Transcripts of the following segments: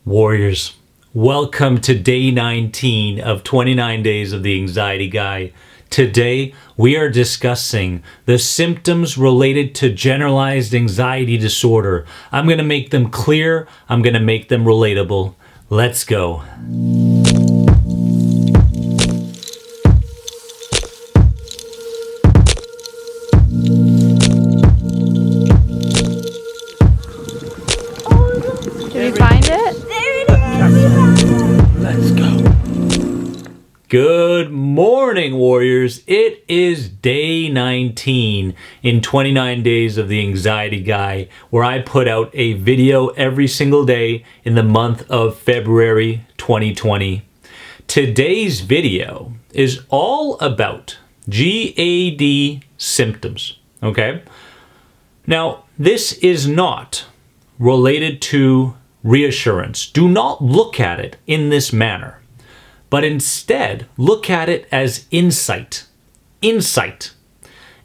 Warriors, welcome to day 19 of 29 Days of the Anxiety Guy. Today, we are discussing the symptoms related to generalized anxiety disorder. I'm going to make them clear. I'm going to make them relatable. Let's go. Did we find it? Let's go. Good morning, warriors. It is day 19 in 29 Days of the Anxiety Guy, where I put out a video every single day in the month of February 2020. Today's video is all about GAD symptoms, okay? Now, this is not related to reassurance. Do not look at it in this manner, but instead look at it as insight. Insight.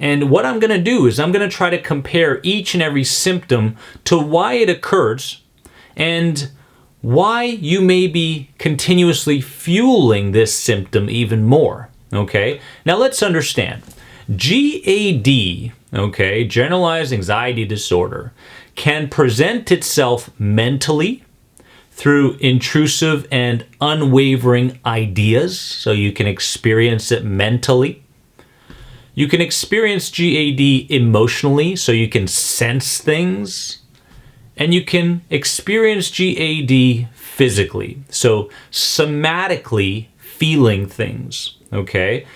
And what I'm going to do is I'm going to try to compare each and every symptom to why it occurs and why you may be continuously fueling this symptom even more. Okay? Now let's understand. GAD, okay, Generalized Anxiety Disorder, can present itself mentally through intrusive and unwavering ideas, so you can experience it mentally. You can experience GAD emotionally, so you can sense things. And you can experience GAD physically, so somatically feeling things, okay?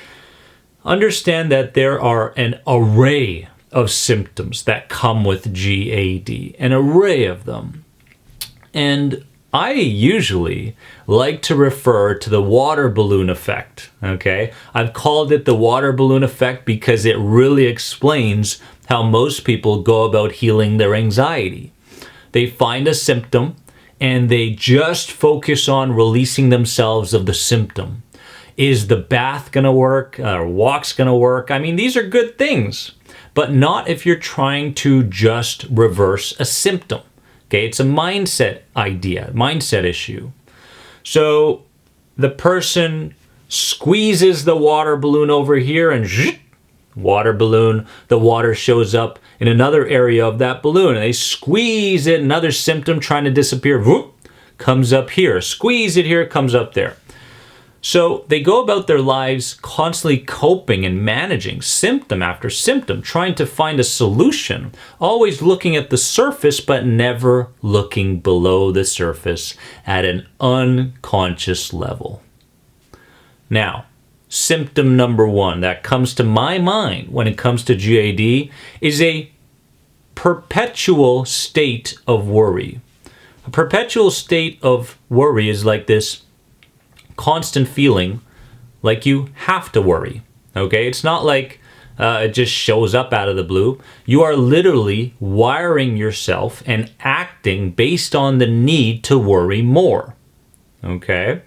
Understand that there are an array of symptoms that come with GAD, an array of them. And I usually like to refer to the water balloon effect, okay? I've called it the water balloon effect because it really explains how most people go about healing their anxiety. They find a symptom and they just focus on releasing themselves of the symptom. Is the bath gonna work? Walk's gonna work? I mean, these are good things, but not if you're trying to just reverse a symptom. Okay, it's a mindset idea, mindset issue. So the person squeezes the water balloon over here and water balloon, the water shows up in another area of that balloon and they squeeze it, another symptom trying to disappear, whoop, comes up here. Squeeze it here, comes up there. So they go about their lives constantly coping and managing symptom after symptom, trying to find a solution, always looking at the surface, but never looking below the surface at an unconscious level. Now, symptom number one that comes to my mind when it comes to GAD is a perpetual state of worry. A perpetual state of worry is like this constant feeling like you have to worry, okay? It's not like it just shows up out of the blue. You are literally wiring yourself and acting based on the need to worry more, okay?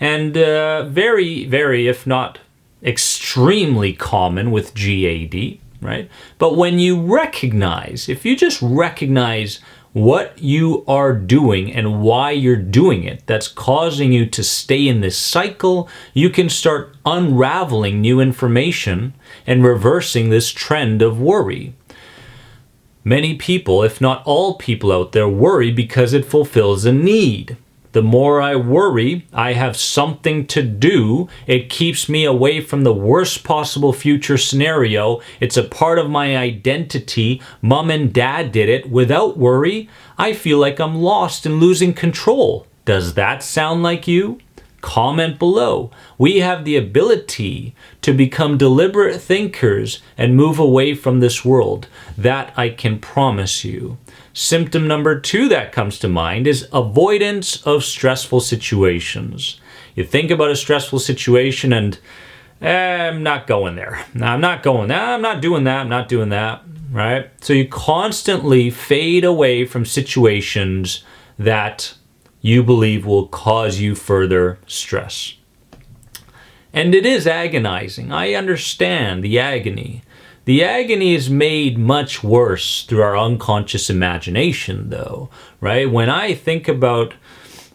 And very, very, if not extremely common with GAD, right? But when you recognize, if you just recognize what you are doing and why you're doing it that's causing you to stay in this cycle, you can start unraveling new information and reversing this trend of worry. Many people, if not all people out there, worry because it fulfills a need. The more I worry, I have something to do. It keeps me away from the worst possible future scenario. It's a part of my identity. Mom and dad did it. Without worry, I feel like I'm lost and losing control. Does that sound like you? Comment below. We have the ability to become deliberate thinkers and move away from this world. That I can promise you. Symptom number two that comes to mind is avoidance of stressful situations. You think about a stressful situation and I'm not going there. I'm not going there. I'm not doing that. I'm not doing that. Right? So you constantly fade away from situations that you believe will cause you further stress. And it is agonizing. I understand the agony. The agony is made much worse through our unconscious imagination, though, right? When I think about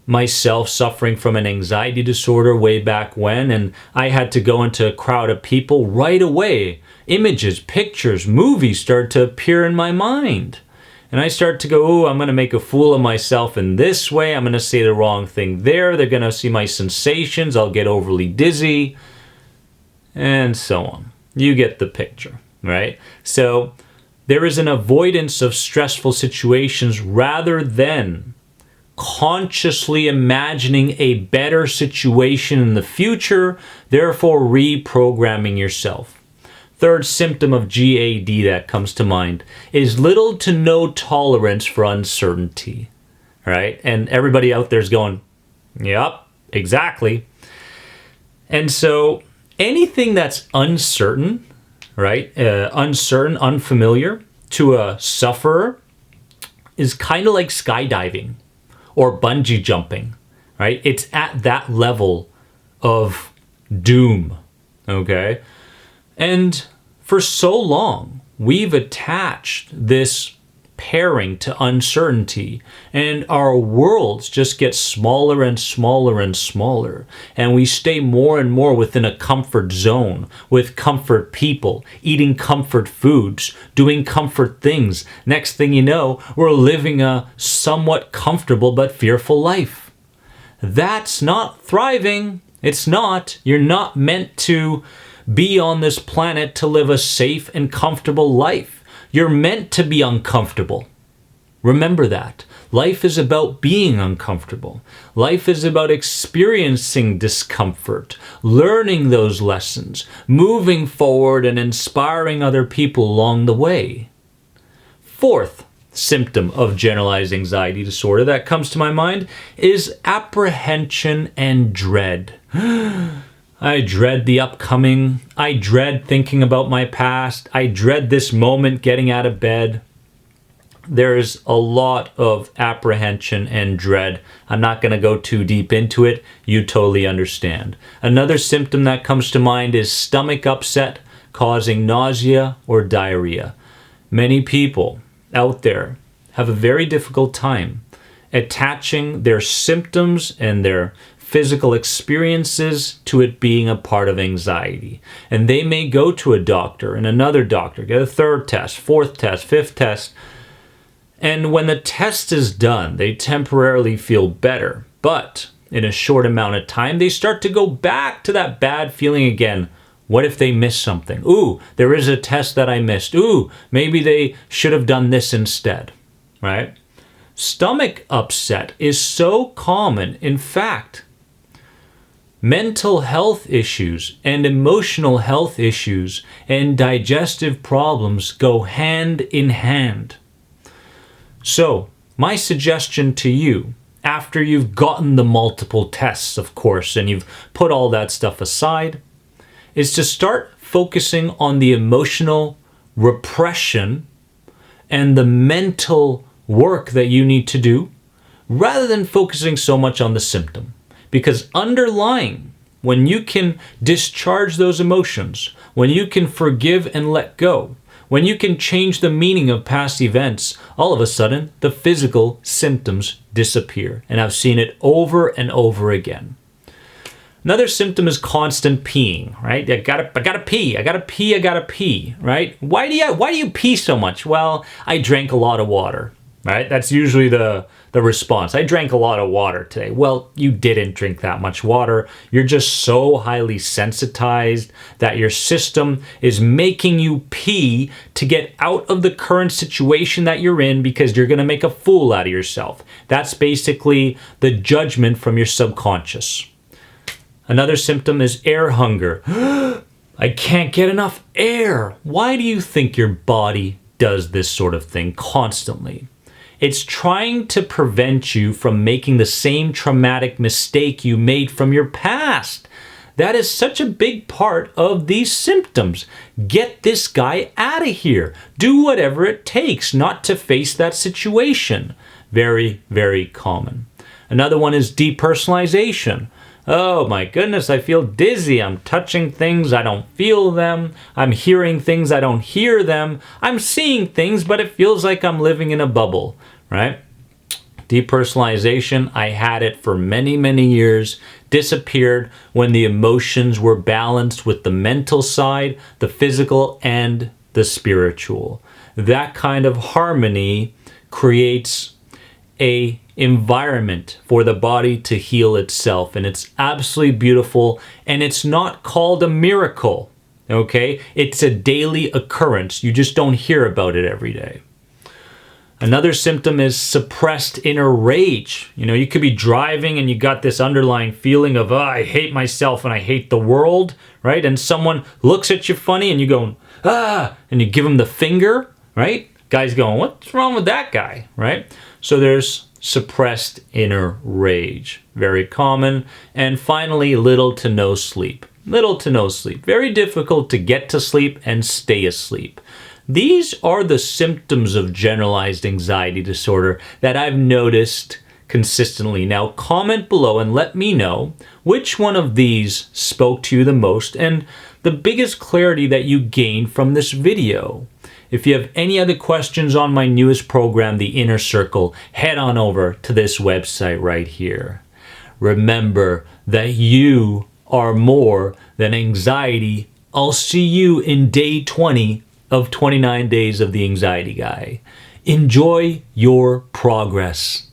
myself suffering from an anxiety disorder way back when, and I had to go into a crowd of people right away. Images, pictures, movies started to appear in my mind. And I start to go, oh, I'm going to make a fool of myself in this way. I'm going to say the wrong thing there. They're going to see my sensations. I'll get overly dizzy. And so on. You get the picture, right? So there is an avoidance of stressful situations rather than consciously imagining a better situation in the future, therefore reprogramming yourself. Third symptom of GAD that comes to mind is little to no tolerance for uncertainty, right? And everybody out there is going, yep, exactly. And so anything that's uncertain, right? Uncertain, unfamiliar to a sufferer is kind of like skydiving or bungee jumping, right? It's at that level of doom, okay? And for so long, we've attached this pairing to uncertainty, and our worlds just get smaller and smaller and smaller, and we stay more and more within a comfort zone with comfort people, eating comfort foods, doing comfort things. Next thing you know, we're living a somewhat comfortable but fearful life. That's not thriving. It's not. You're not meant to be on this planet to live a safe and comfortable life. You're meant to be uncomfortable. Remember that. Life is about being uncomfortable. Life is about experiencing discomfort, learning those lessons, moving forward and inspiring other people along the way. Fourth symptom of generalized anxiety disorder that comes to my mind is apprehension and dread. I dread the upcoming. I dread thinking about my past. I dread this moment getting out of bed. There's a lot of apprehension and dread. I'm not going to go too deep into it. You totally understand. Another symptom that comes to mind is stomach upset causing nausea or diarrhea. Many people out there have a very difficult time attaching their symptoms and their physical experiences to it being a part of anxiety. And they may go to a doctor and another doctor, get a third test, fourth test, fifth test. And when the test is done, they temporarily feel better. But in a short amount of time, they start to go back to that bad feeling again. What if they miss something? Ooh, there is a test that I missed. Ooh, maybe they should have done this instead, right? Stomach upset is so common. In fact, mental health issues and emotional health issues and digestive problems go hand in hand. So, my suggestion to you, after you've gotten the multiple tests, of course, and you've put all that stuff aside, is to start focusing on the emotional repression and the mental work that you need to do, rather than focusing so much on the symptom. Because underlying, when you can discharge those emotions, when you can forgive and let go, when you can change the meaning of past events, all of a sudden, the physical symptoms disappear. And I've seen it over and over again. Another symptom is constant peeing, right? I gotta pee, right? Why do you pee so much? Well, I drank a lot of water, right? That's usually the response. I drank a lot of water today. Well, you didn't drink that much water. You're just so highly sensitized that your system is making you pee to get out of the current situation that you're in because you're going to make a fool out of yourself. That's basically the judgment from your subconscious. Another symptom is air hunger. I can't get enough air. Why do you think your body does this sort of thing constantly? It's trying to prevent you from making the same traumatic mistake you made from your past. That is such a big part of these symptoms. Get this guy out of here. Do whatever it takes not to face that situation. Very, very common. Another one is depersonalization. Oh my goodness, I feel dizzy. I'm touching things, I don't feel them. I'm hearing things, I don't hear them. I'm seeing things, but it feels like I'm living in a bubble, right? Depersonalization, I had it for many, many years, disappeared when the emotions were balanced with the mental side, the physical, and the spiritual. That kind of harmony creates a environment for the body to heal itself, and it's absolutely beautiful, and it's not called a miracle, okay? It's a daily occurrence. You just don't hear about it every day. Another symptom is suppressed inner rage. You know, you could be driving and you got this underlying feeling of, oh, I hate myself and I hate the world, right? And someone looks at you funny and you go, ah, and you give them the finger, right? Guy's going, what's wrong with that guy, right? So there's suppressed inner rage, very common. And finally, little to no sleep. Little to no sleep. Very difficult to get to sleep and stay asleep. These are the symptoms of generalized anxiety disorder that I've noticed consistently. Now, comment below and let me know which one of these spoke to you the most and the biggest clarity that you gained from this video. If you have any other questions on my newest program, The Inner Circle, head on over to this website right here. Remember that you are more than anxiety. I'll see you in day 20 of 29 Days of the Anxiety Guy. Enjoy your progress.